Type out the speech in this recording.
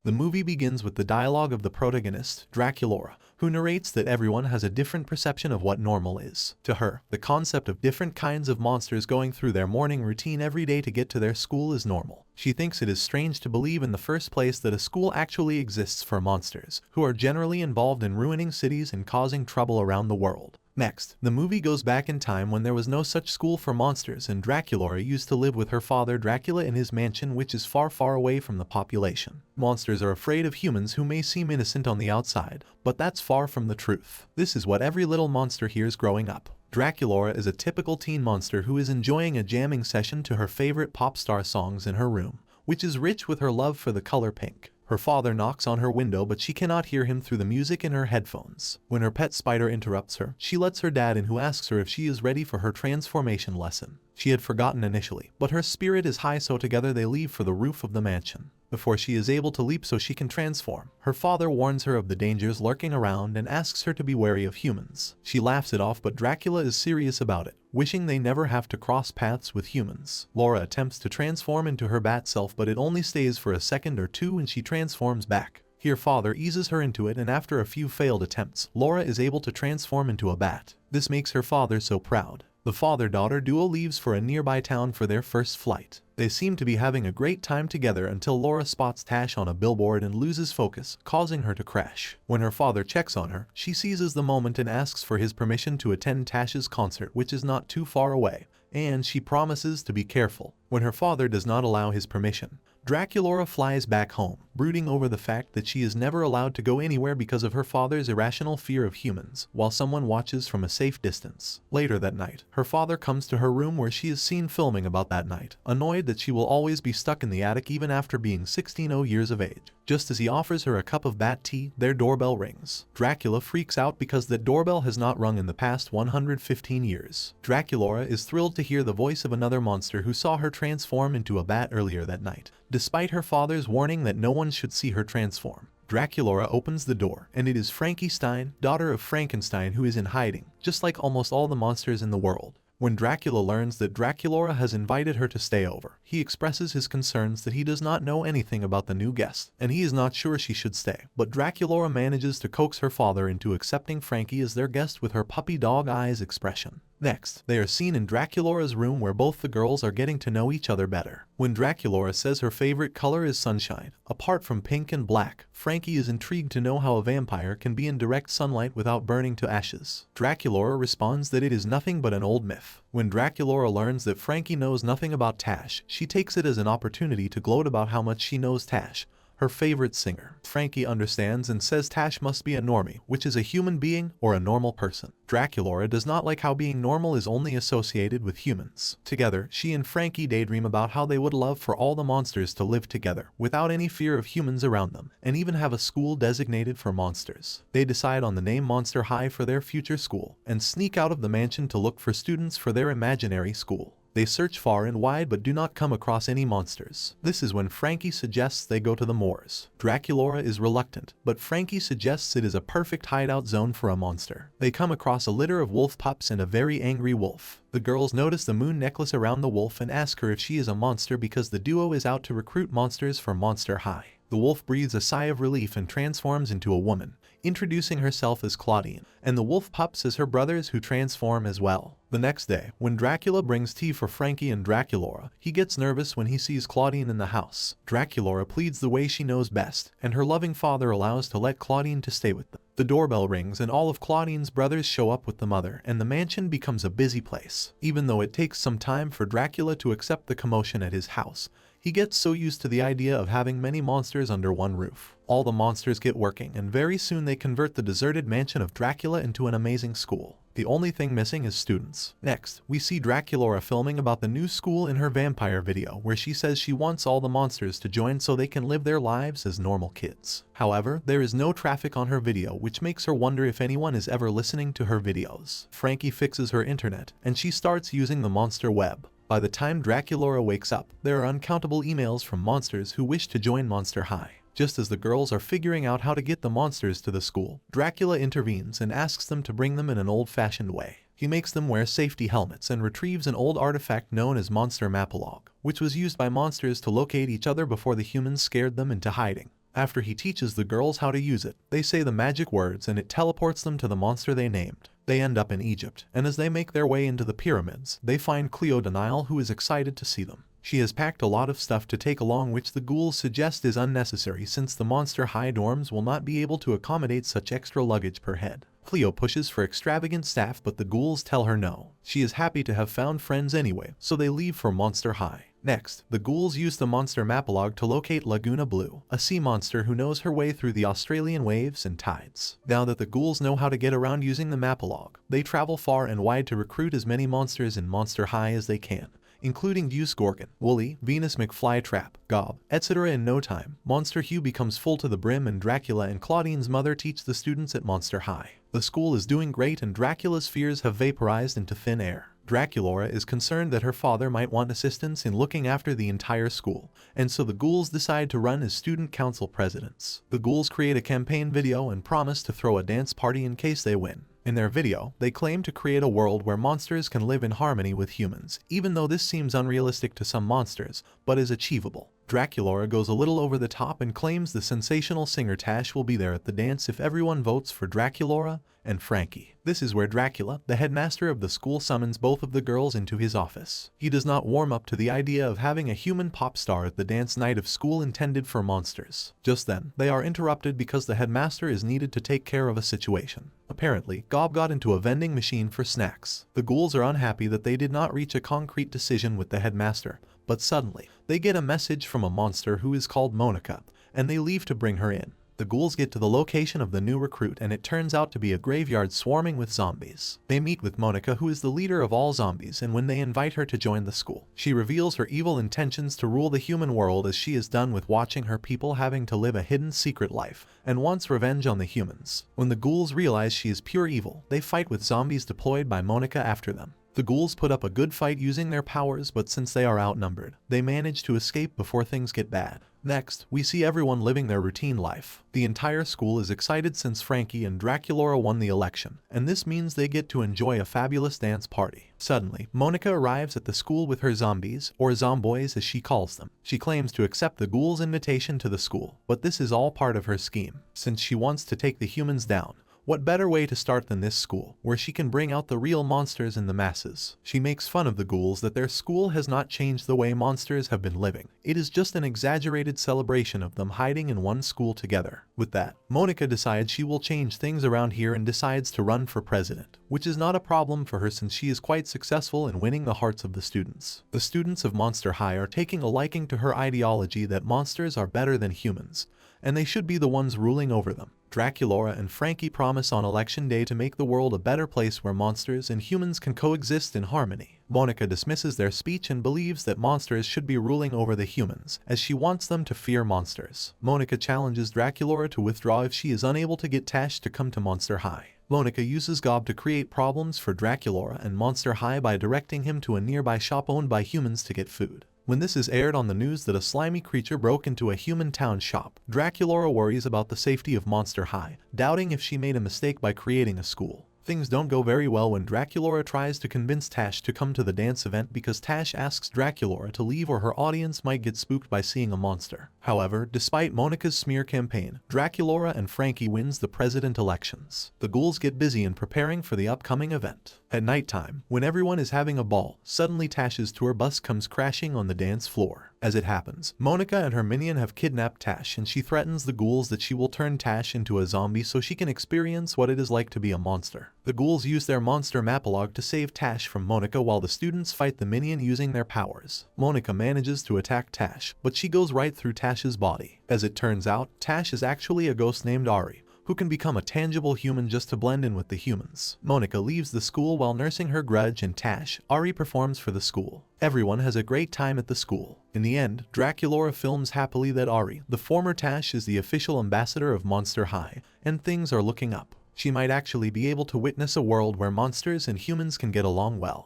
The movie begins with the dialogue of the protagonist, Dracula, who narrates that everyone has a different perception of what normal is. To her, the concept of different kinds of monsters going through their morning routine every day to get to their school is normal. She thinks it is strange to believe in the first place that a school actually exists for monsters, who are generally involved in ruining cities and causing trouble around the world. Next, the movie goes back in time when there was no such school for monsters and Dracula used to live with her father Dracula in his mansion, which is far, far away from the population. Monsters are afraid of humans who may seem innocent on the outside, but that's far from the truth. This is what every little monster hears growing up. Dracula is a typical teen monster who is enjoying a jamming session to her favorite pop star songs in her room, which is rich with her love for the color pink. Her father knocks on her window, but she cannot hear him through the music in her headphones. When her pet spider interrupts her, she lets her dad in, who asks her if she is ready for her transformation lesson. She had forgotten initially, but her spirit is high, so together they leave for the roof of the mansion. Before she is able to leap so she can transform, her father warns her of the dangers lurking around and asks her to be wary of humans. She laughs it off, but Dracula is serious about it, wishing they never have to cross paths with humans. Laura attempts to transform into her bat self, but it only stays for a second or two and she transforms back. Here father eases her into it, and after a few failed attempts, Laura is able to transform into a bat. This makes her father so proud. The father-daughter duo leaves for a nearby town for their first flight. They seem to be having a great time together until Laura spots Tash on a billboard and loses focus, causing her to crash. When her father checks on her, she seizes the moment and asks for his permission to attend Tash's concert, which is not too far away, and she promises to be careful. When her father does not allow his permission, Dracula flies back home, brooding over the fact that she is never allowed to go anywhere because of her father's irrational fear of humans, while someone watches from a safe distance. Later that night, her father comes to her room where she is seen filming about that night, annoyed that she will always be stuck in the attic even after being 16 years of age. Just as he offers her a cup of bat tea, their doorbell rings. Dracula freaks out because that doorbell has not rung in the past 115 years. Dracula is thrilled to hear the voice of another monster who saw her transform into a bat earlier that night, despite her father's warning that no one should see her transform. Dracula opens the door, and it is Frankenstein, daughter of Frankenstein, who is in hiding, just like almost all the monsters in the world. When Dracula learns that Dracula has invited her to stay over, he expresses his concerns that he does not know anything about the new guest, and he is not sure she should stay. But Dracula manages to coax her father into accepting Frankie as their guest with her puppy dog eyes expression. Next, they are seen in Dracula's room where both the girls are getting to know each other better. When Dracula says her favorite color is sunshine, apart from pink and black, Frankie is intrigued to know how a vampire can be in direct sunlight without burning to ashes. Dracula responds that it is nothing but an old myth. When Dracula learns that Frankie knows nothing about Tash, she takes it as an opportunity to gloat about how much she knows Tash, her favorite singer. Frankie understands and says Tash must be a normie, which is a human being or a normal person. Dracula does not like how being normal is only associated with humans. Together, she and Frankie daydream about how they would love for all the monsters to live together, without any fear of humans around them, and even have a school designated for monsters. They decide on the name Monster High for their future school, and sneak out of the mansion to look for students for their imaginary school. They search far and wide but do not come across any monsters. This is when Frankie suggests they go to the moors. Dracula is reluctant, but Frankie suggests it is a perfect hideout zone for a monster. They come across a litter of wolf pups and a very angry wolf. The girls notice the moon necklace around the wolf and ask her if she is a monster because the duo is out to recruit monsters for Monster High. The wolf breathes a sigh of relief and transforms into a woman, introducing herself as Claudine, and the wolf pups as her brothers who transform as well. The next day, when Dracula brings tea for Frankie and Dracula, he gets nervous when he sees Claudine in the house. Dracula pleads the way she knows best, and her loving father allows to let Claudine to stay with them. The doorbell rings and all of Claudine's brothers show up with the mother, and the mansion becomes a busy place. Even though it takes some time for Dracula to accept the commotion at his house, he gets so used to the idea of having many monsters under one roof. All the monsters get working, and very soon they convert the deserted mansion of Dracula into an amazing school. The only thing missing is students. Next, we see Dracula filming about the new school in her vampire video, where she says she wants all the monsters to join so they can live their lives as normal kids. However, there is no traffic on her video, which makes her wonder if anyone is ever listening to her videos. Frankie fixes her internet, and she starts using the monster web. By the time Dracula wakes up, there are uncountable emails from monsters who wish to join Monster High. Just as the girls are figuring out how to get the monsters to the school, Dracula intervenes and asks them to bring them in an old-fashioned way. He makes them wear safety helmets and retrieves an old artifact known as Monster Mapalog, which was used by monsters to locate each other before the humans scared them into hiding. After he teaches the girls how to use it, they say the magic words and it teleports them to the monster they named. They end up in Egypt, and as they make their way into the pyramids, they find Cleo Denial, who is excited to see them. She has packed a lot of stuff to take along, which the ghouls suggest is unnecessary since the Monster High dorms will not be able to accommodate such extra luggage per head. Cleo pushes for extravagant staff, but the ghouls tell her no. She is happy to have found friends anyway, so they leave for Monster High. Next, the ghouls use the monster mapalog to locate Laguna Blue, a sea monster who knows her way through the Australian waves and tides. Now that the ghouls know how to get around using the mapalog, they travel far and wide to recruit as many monsters in Monster High as they can, including Deuce Gorgon, Wooly, Venus McFlytrap, Gob, etc. In no time, Monster Hugh becomes full to the brim and Dracula and Claudine's mother teach the students at Monster High. The school is doing great and Dracula's fears have vaporized into thin air. Dracula is concerned that her father might want assistance in looking after the entire school, and so the ghouls decide to run as student council presidents. The ghouls create a campaign video and promise to throw a dance party in case they win. In their video, they claim to create a world where monsters can live in harmony with humans, even though this seems unrealistic to some monsters, but is achievable. Dracula goes a little over the top and claims the sensational singer Tash will be there at the dance if everyone votes for Dracula and Frankie. This is where Dracula, the headmaster of the school, summons both of the girls into his office. He does not warm up to the idea of having a human pop star at the dance night of school intended for monsters. Just then, they are interrupted because the headmaster is needed to take care of a situation. Apparently, Gob got into a vending machine for snacks. The ghouls are unhappy that they did not reach a concrete decision with the headmaster, but suddenly, they get a message from a monster who is called Monica, and they leave to bring her in. The ghouls get to the location of the new recruit and it turns out to be a graveyard swarming with zombies. They meet with Monica, who is the leader of all zombies, and when they invite her to join the school, she reveals her evil intentions to rule the human world as she is done with watching her people having to live a hidden secret life and wants revenge on the humans. When the ghouls realize she is pure evil, they fight with zombies deployed by Monica after them. The ghouls put up a good fight using their powers, but since they are outnumbered, they manage to escape before things get bad. Next, we see everyone living their routine life. The entire school is excited since Frankie and Dracula won the election, and this means they get to enjoy a fabulous dance party. Suddenly, Monica arrives at the school with her zombies, or zomboys as she calls them. She claims to accept the ghouls' invitation to the school, but this is all part of her scheme, since she wants to take the humans down. What better way to start than this school, where she can bring out the real monsters in the masses? She makes fun of the ghouls that their school has not changed the way monsters have been living. It is just an exaggerated celebration of them hiding in one school together. With that, Monica decides she will change things around here and decides to run for president, which is not a problem for her since she is quite successful in winning the hearts of the students. The students of Monster High are taking a liking to her ideology that monsters are better than humans, and they should be the ones ruling over them. Dracula and Frankie promise on election day to make the world a better place where monsters and humans can coexist in harmony. Monica dismisses their speech and believes that monsters should be ruling over the humans, as she wants them to fear monsters. Monica challenges Dracula to withdraw if she is unable to get Tash to come to Monster High. Monica uses Gob to create problems for Dracula and Monster High by directing him to a nearby shop owned by humans to get food. When this is aired on the news that a slimy creature broke into a human town shop, Dracula worries about the safety of Monster High, doubting if she made a mistake by creating a school. Things don't go very well when Dracula tries to convince Tash to come to the dance event because Tash asks Dracula to leave or her audience might get spooked by seeing a monster. However, despite Monica's smear campaign, Dracula and Frankie wins the president elections. The ghouls get busy in preparing for the upcoming event. At nighttime, when everyone is having a ball, suddenly Tash's tour bus comes crashing on the dance floor. As it happens, Monica and her minion have kidnapped Tash and she threatens the ghouls that she will turn Tash into a zombie so she can experience what it is like to be a monster. The ghouls use their monster mapalog to save Tash from Monica while the students fight the minion using their powers. Monica manages to attack Tash, but she goes right through Tash's body. As it turns out, Tash is actually a ghost named Ari, who can become a tangible human just to blend in with the humans. Monica leaves the school while nursing her grudge and Ari performs for the school. Everyone has a great time at the school. In the end, Dracula films happily that Ari, the former Tash, is the official ambassador of Monster High, and things are looking up. She might actually be able to witness a world where monsters and humans can get along well.